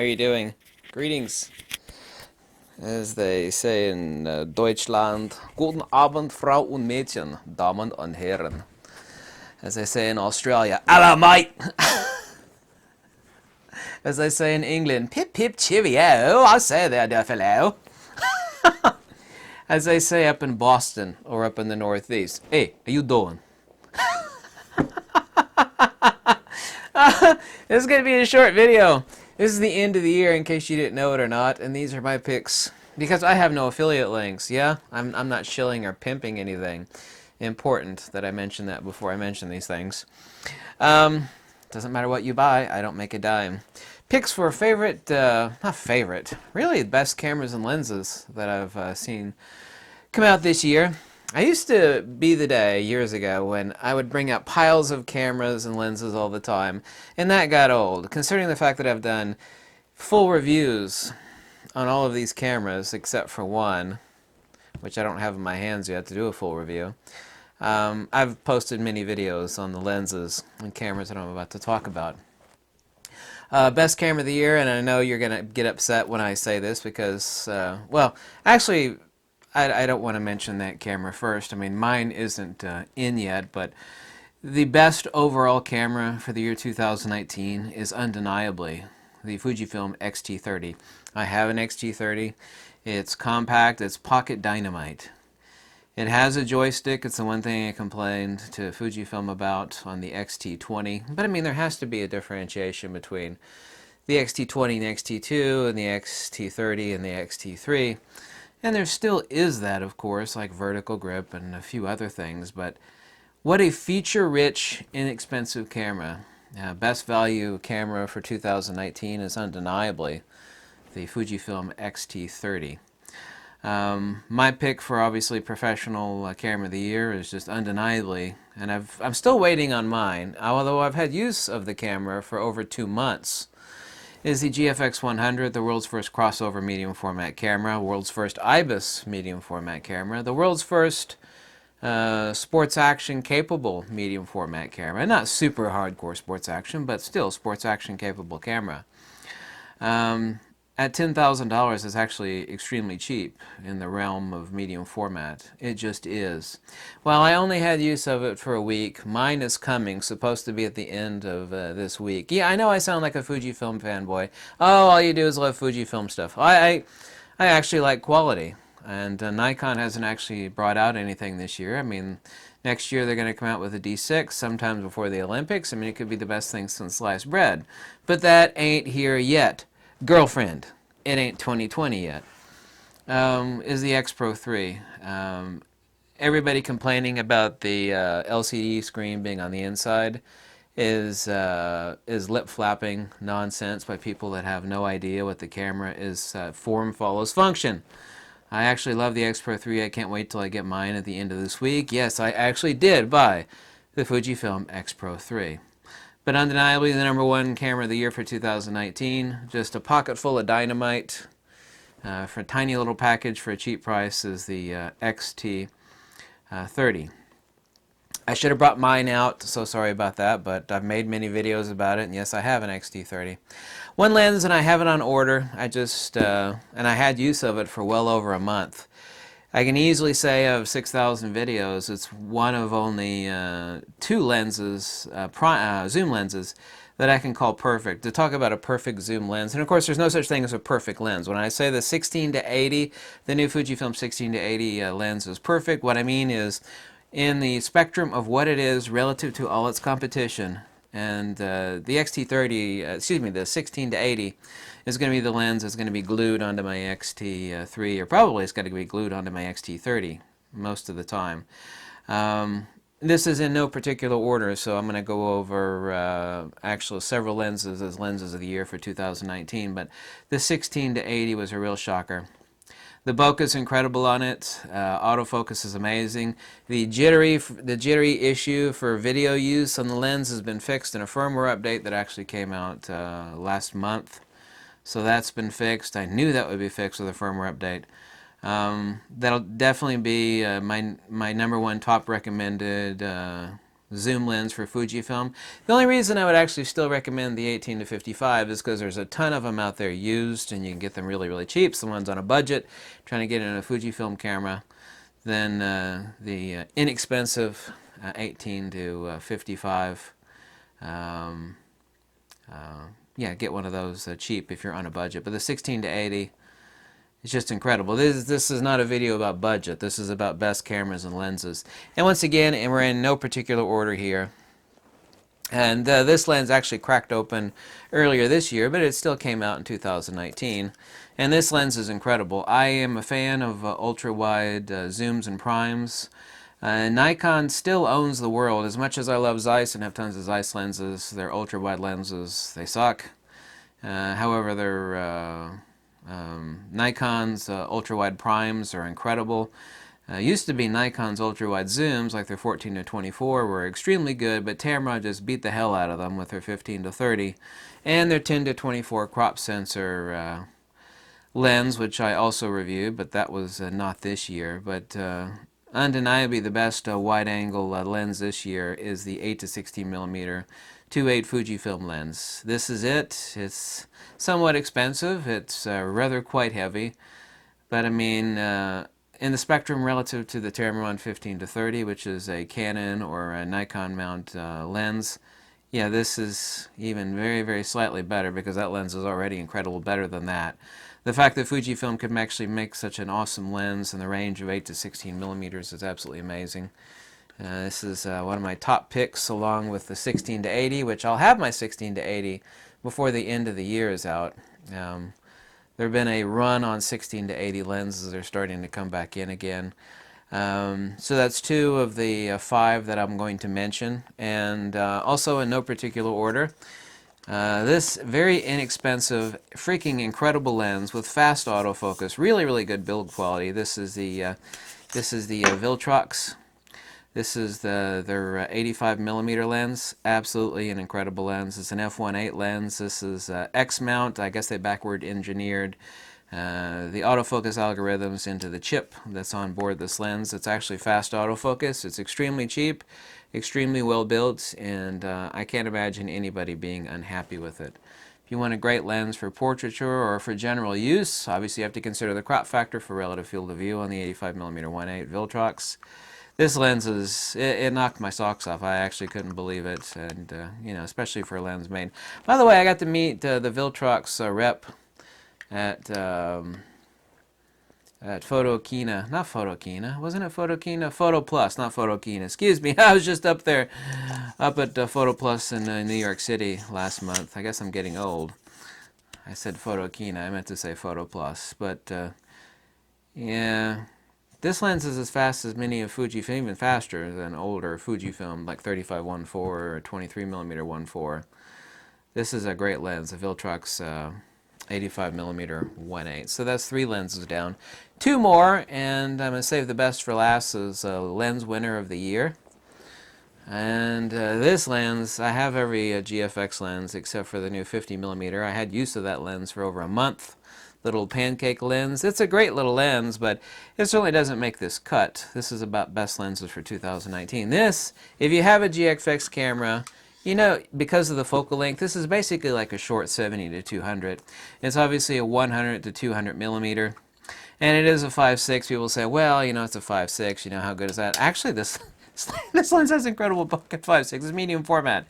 are you doing? Greetings. As they say in Deutschland, Guten Abend, Frau und Mädchen, Damen und Herren. As they say in Australia, hello mate. As they say in England, pip pip cheerio, I say there, dear fellow. As they say up in Boston or up in the Northeast, hey, how you doing? This is going to be a short video. This is the end of the year in case you didn't know it or not, and these are my picks. Because I have no affiliate links, yeah? I'm not shilling or pimping anything. Important that I mention that before I mention these things. Doesn't matter what you buy, I don't make a dime. Picks for favorite, not favorite, really the best cameras and lenses that I've seen come out this year. I used to be the day years ago when I would bring out piles of cameras and lenses all the time, and that got old. Considering the fact that I've done full reviews on all of these cameras except for one, which I don't have in my hands yet to do a full review. I've posted many videos on the lenses and cameras that I'm about to talk about. Best camera of the year, and I know you're going to get upset when I say this because, well, actually, I don't want to mention that camera first. I mean, mine isn't in yet, but the best overall camera for the year 2019 is undeniably the Fujifilm X-T30. I have an X-T30. It's compact. It's pocket dynamite. It has a joystick. It's the one thing I complained to Fujifilm about on the X-T20. But I mean, there has to be a differentiation between the X-T20 and the X-T2 and the X-T30 and the X-T3. And there still is that, of course, like vertical grip and a few other things. But what a feature-rich, inexpensive camera. Best value camera for 2019 is undeniably the Fujifilm X-T30. My pick for obviously professional camera of the year is just undeniably, and I'm still waiting on mine, although I've had use of the camera for over 2 months, is the GFX 100, the world's first crossover medium format camera, world's first IBIS medium format camera, the world's first sports action capable medium format camera. Not super hardcore sports action, but still sports action capable camera. At $10,000 is actually extremely cheap in the realm of medium format. It just is. Well, I only had use of it for a week. Mine is coming, supposed to be at the end of this week. Yeah, I know I sound like a Fujifilm fanboy. Oh, all you do is love Fujifilm stuff. I actually like quality. And Nikon hasn't actually brought out anything this year. I mean, next year they're going to come out with a D6, sometimes before the Olympics. I mean, it could be the best thing since sliced bread. But that ain't here yet. Girlfriend, it ain't 2020 yet, is the X Pro 3. Everybody complaining about the LCD screen being on the inside is lip flapping nonsense by people that have no idea what the camera is. Form follows function. I actually love the X Pro 3. I can't wait till I get mine at the end of this week. Yes, I actually did buy the Fujifilm X Pro 3. But undeniably the #1 camera of the year for 2019. Just a pocket full of dynamite for a tiny little package for a cheap price is the X-T30. I should have brought mine out, so sorry about that, but I've made many videos about it, and yes, I have an X-T30. One lens, and I have it on order. And I had use of it for well over a month. I can easily say of 6,000 videos, it's one of only 2 lenses, zoom lenses, that I can call perfect. To talk about a perfect zoom lens, and of course there's no such thing as a perfect lens. When I say the 16-80, the new Fujifilm 16-80 lens is perfect, what I mean is in the spectrum of what it is relative to all its competition. And the X-T30, excuse me, the 16-80 is going to be the lens that's going to be glued onto my X-T3, or probably it's going to be glued onto my X-T30 most of the time. This is in no particular order, so I'm going to go over actually several lenses as lenses of the year for 2019, but the 16-80 was a real shocker. The bokeh is incredible on it. Autofocus is amazing. The jittery issue for video use on the lens has been fixed in a firmware update that actually came out last month. So that's been fixed. I knew that would be fixed with a firmware update. That'll definitely be my #1 top recommended zoom lens for Fujifilm. The only reason I would actually still recommend the 18 to 55 is because there's a ton of them out there used, and you can get them really, really cheap. Someone's on a budget trying to get in a Fujifilm camera, then the inexpensive 18 to 55. Yeah, get one of those cheap if you're on a budget. But the 16 to 80 is just incredible. This is not a video about budget. This is about best cameras and lenses. And once again, and we're in no particular order here. And this lens actually cracked open earlier this year, but it still came out in 2019. And this lens is incredible. I am a fan of ultra-wide zooms and primes. Nikon still owns the world. As much as I love Zeiss and have tons of Zeiss lenses, their ultra-wide lenses, they suck. However, their Nikon's ultra-wide primes are incredible. Used to be Nikon's ultra-wide zooms, like their 14 to 24, were extremely good, but Tamron just beat the hell out of them with their 15 to 30. And their 10 to 24 crop sensor lens, which I also reviewed, but that was not this year. But undeniably the best wide-angle lens this year is the 8 to 16 millimeter 2.8 Fujifilm lens. This is it. It's somewhat expensive. It's rather quite heavy, but I mean, in the spectrum relative to the Tamron 15 to 30, which is a Canon or a Nikon mount lens, yeah, this is even very, very slightly better because that lens is already incredible better than that. The fact that Fujifilm can actually make such an awesome lens in the range of 8 to 16 millimeters is absolutely amazing. This is one of my top picks, along with the 16 to 80, which I'll have my 16 to 80 before the end of the year is out. There have been a run on 16 to 80 lenses. They're starting to come back in again. So that's two of the five that I'm going to mention, and also in no particular order. This very inexpensive, freaking incredible lens with fast autofocus, really, really good build quality. This is the Viltrox. This is their 85 millimeter lens. Absolutely an incredible lens. It's an f1.8 lens. This is X mount. I guess they backward engineered the autofocus algorithms into the chip that's on board this lens. It's actually fast autofocus. It's extremely cheap, extremely well built, and I can't imagine anybody being unhappy with it. If you want a great lens for portraiture or for general use, obviously you have to consider the crop factor for relative field of view on the 85 millimeter 1.8 Viltrox. This lens it knocked my socks off. I actually couldn't believe it, and you know, especially for a lens made. By the way, I got to meet the Viltrox rep at Photokina. Not Photokina. Wasn't it Photokina? Photo Plus, not Photokina. Excuse me. I was just up there, up at Photo Plus in New York City last month. I guess I'm getting old. I said Photokina. I meant to say Photo Plus. But, yeah. This lens is as fast as many of Fujifilm, even faster than older Fujifilm, like 35-1.4 or 23 millimeter 1.4. This is a great lens, the Viltrox 85 millimeter 1.8. So that's three lenses down. Two more, and I'm going to save the best for last, is lens winner of the year. And this lens, I have every GFX lens except for the new 50 millimeter. I had use of that lens for over a month. Little pancake lens. It's a great little lens, but it certainly doesn't make this cut. This is about best lenses for 2019. This, if you have a GFX camera, you know, because of the focal length, this is basically like a short 70 to 200. It's obviously a 100 to 200 millimeter, and it is a 5.6. People say, well, you know, it's a 5.6. You know, how good is that? Actually, this lens has incredible bokeh 5.6. It's medium format.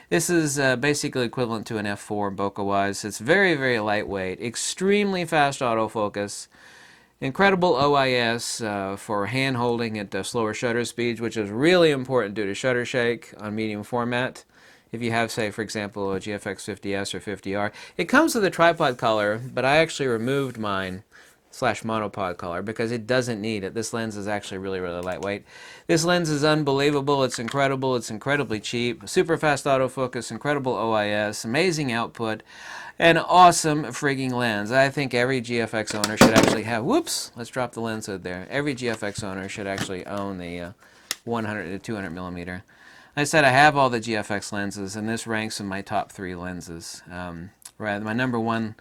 This is basically equivalent to an f4 bokeh-wise. It's very, very lightweight, extremely fast autofocus, incredible OIS for hand-holding at slower shutter speeds, which is really important due to shutter shake on medium format. If you have, say, for example, a GFX 50S or 50R. It comes with a tripod collar, but I actually removed mine / monopod collar because it doesn't need it. This lens is actually really, really lightweight. This lens is unbelievable. It's incredible. It's incredibly cheap. Super fast autofocus, incredible OIS, amazing output, an awesome frigging lens. I think every GFX owner should actually have, whoops, let's drop the lens hood there. Every GFX owner should actually own the 100 to 200 millimeter. I said I have all the GFX lenses, and this ranks in my top 3 lenses. Right, my number one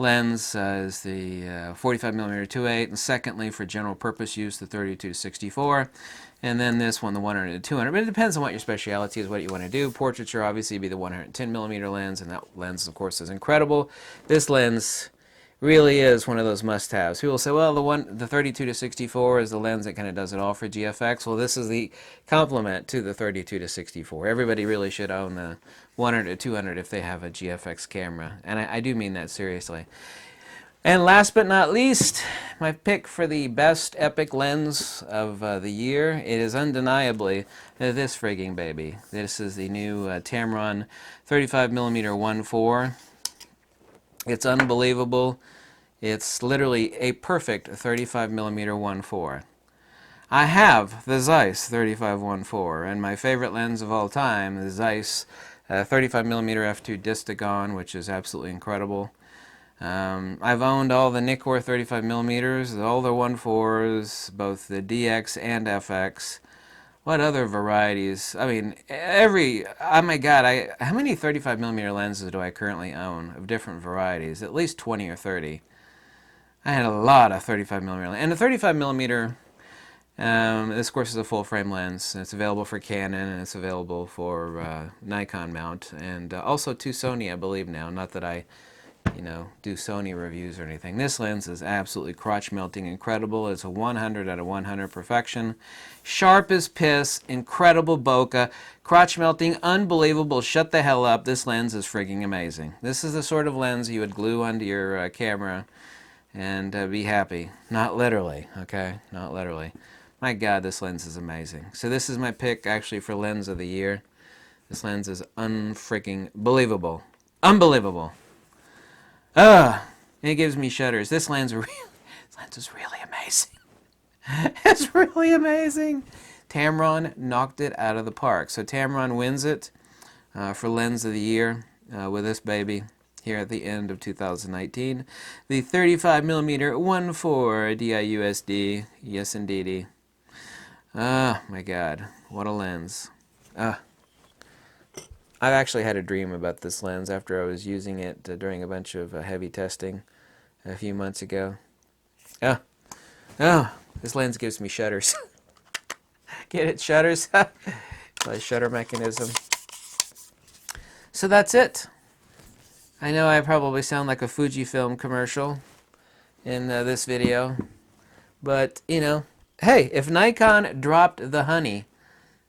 lens is the 45mm 2.8, and secondly, for general purpose use, the 32-64. And then this one, the 100-200. But it depends on what your specialty is, what you want to do. Portraiture obviously be the 110mm lens, and that lens, of course, is incredible. This lens really is one of those must-haves. People say, well, the 32-64 is the lens that kind of does it all for GFX. Well, this is the complement to the 32-64. Everybody really should own the 100-200 if they have a GFX camera, and I do mean that seriously. And last but not least, my pick for the best epic lens of the year, it is undeniably this frigging baby. This is the new Tamron 35mm 1.4. It's unbelievable. It's literally a perfect 35mm 1.4. I have the Zeiss 35 1.4, and my favorite lens of all time, the Zeiss 35mm f2 Distagon, which is absolutely incredible. I've owned all the Nikkor 35mm, all the 1.4s, both the DX and FX. What other varieties? I mean, oh my God, how many 35mm lenses do I currently own of different varieties? At least 20 or 30. I had a lot of 35mm. And the 35mm, this of course is a full frame lens. It's available for Canon, and it's available for Nikon mount, and also to Sony, I believe now. Not that I do Sony reviews or anything. This lens is absolutely crotch melting incredible. It's a 100 out of 100 perfection. Sharp as piss, incredible bokeh, crotch melting, unbelievable, shut the hell up. This lens is frigging amazing. This is the sort of lens you would glue onto your camera and be happy. Not literally, okay? Not literally. My God, this lens is amazing. So this is my pick actually for lens of the year. This lens is unfreaking believable. Unbelievable. It gives me shudders. This lens is really amazing. It's really amazing. Tamron knocked it out of the park. So Tamron wins it for lens of the year with this baby here at the end of 2019. The 35mm 1.4 DIUSD. Yes, indeedy. Oh, my God. What a lens. I've actually had a dream about this lens after I was using it during a bunch of heavy testing a few months ago. This lens gives me shudders. Get it, shudders? My shutter mechanism. So that's it. I know I probably sound like a Fujifilm commercial in this video, but hey, if Nikon dropped the honey,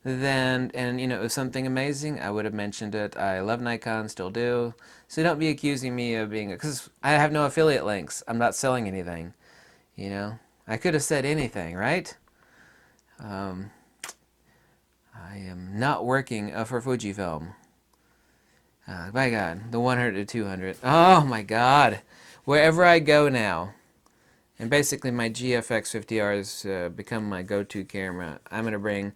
then, and it was something amazing, I would have mentioned it. I love Nikon, still do. So don't be accusing me of being, because I have no affiliate links. I'm not selling anything. I could have said anything, right? I am not working for Fujifilm. My God, the 100-200. Oh my God, wherever I go now, and basically my GFX 50R has become my go-to camera. I'm going to bring.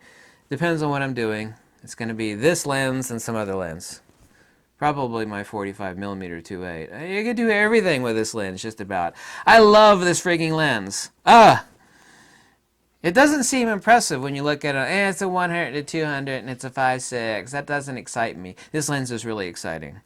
Depends on what I'm doing. It's going to be this lens and some other lens. Probably my 45mm 2.8. You can do everything with this lens, just about. I love this freaking lens. It doesn't seem impressive when you look at it. It's a 100-200 and it's a 5.6. That doesn't excite me. This lens is really exciting.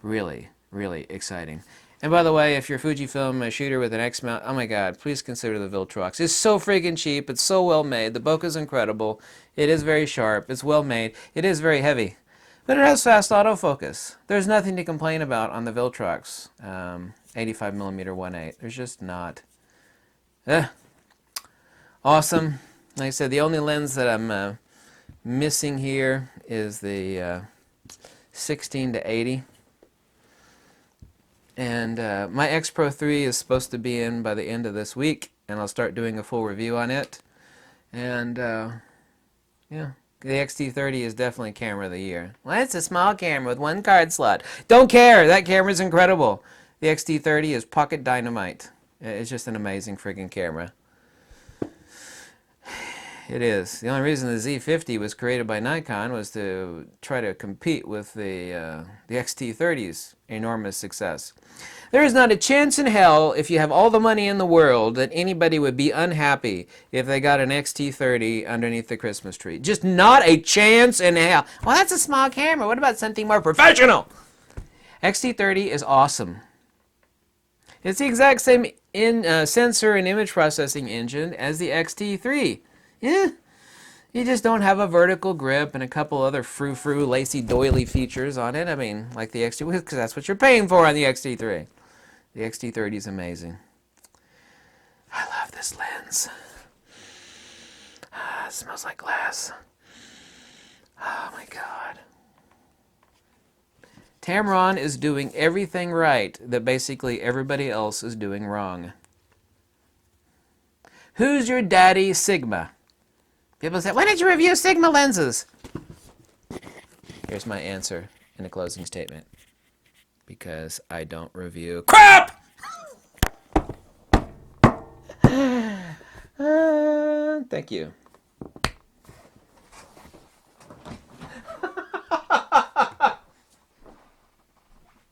Really, really exciting. And by the way, if you're a Fujifilm shooter with an X mount, oh my God, please consider the Viltrox. It's so freaking cheap. It's so well made. The bokeh is incredible. It is very sharp. It's well made. It is very heavy. But it has fast autofocus. There's nothing to complain about on the Viltrox 85mm 1.8. There's just not. Awesome. Like I said, the only lens that I'm missing here is the 16-80. And my X Pro 3 is supposed to be in by the end of this week, and I'll start doing a full review on it. And yeah, the XT30 is definitely camera of the year. Well, it's a small camera with one card slot. Don't care. That camera's incredible. The XT30 is pocket dynamite. It's just an amazing freaking camera. It is. The only reason the Z50 was created by Nikon was to try to compete with the XT30's enormous success. There is not a chance in hell, if you have all the money in the world, that anybody would be unhappy if they got an XT30 underneath the Christmas tree. Just not a chance in hell. Well, that's a small camera. What about something more professional? XT30 is awesome. It's the exact same sensor and image processing engine as the XT3. Yeah, you just don't have a vertical grip and a couple other frou-frou, lacy-doily features on it. I mean, like the XT, because that's what you're paying for on the XT3. The XT30 is amazing. I love this lens. It smells like glass. Oh my god. Tamron is doing everything right that basically everybody else is doing wrong. Who's your daddy, Sigma? People say, why didn't you review Sigma lenses? Here's my answer in a closing statement. Because I don't review crap! Thank you.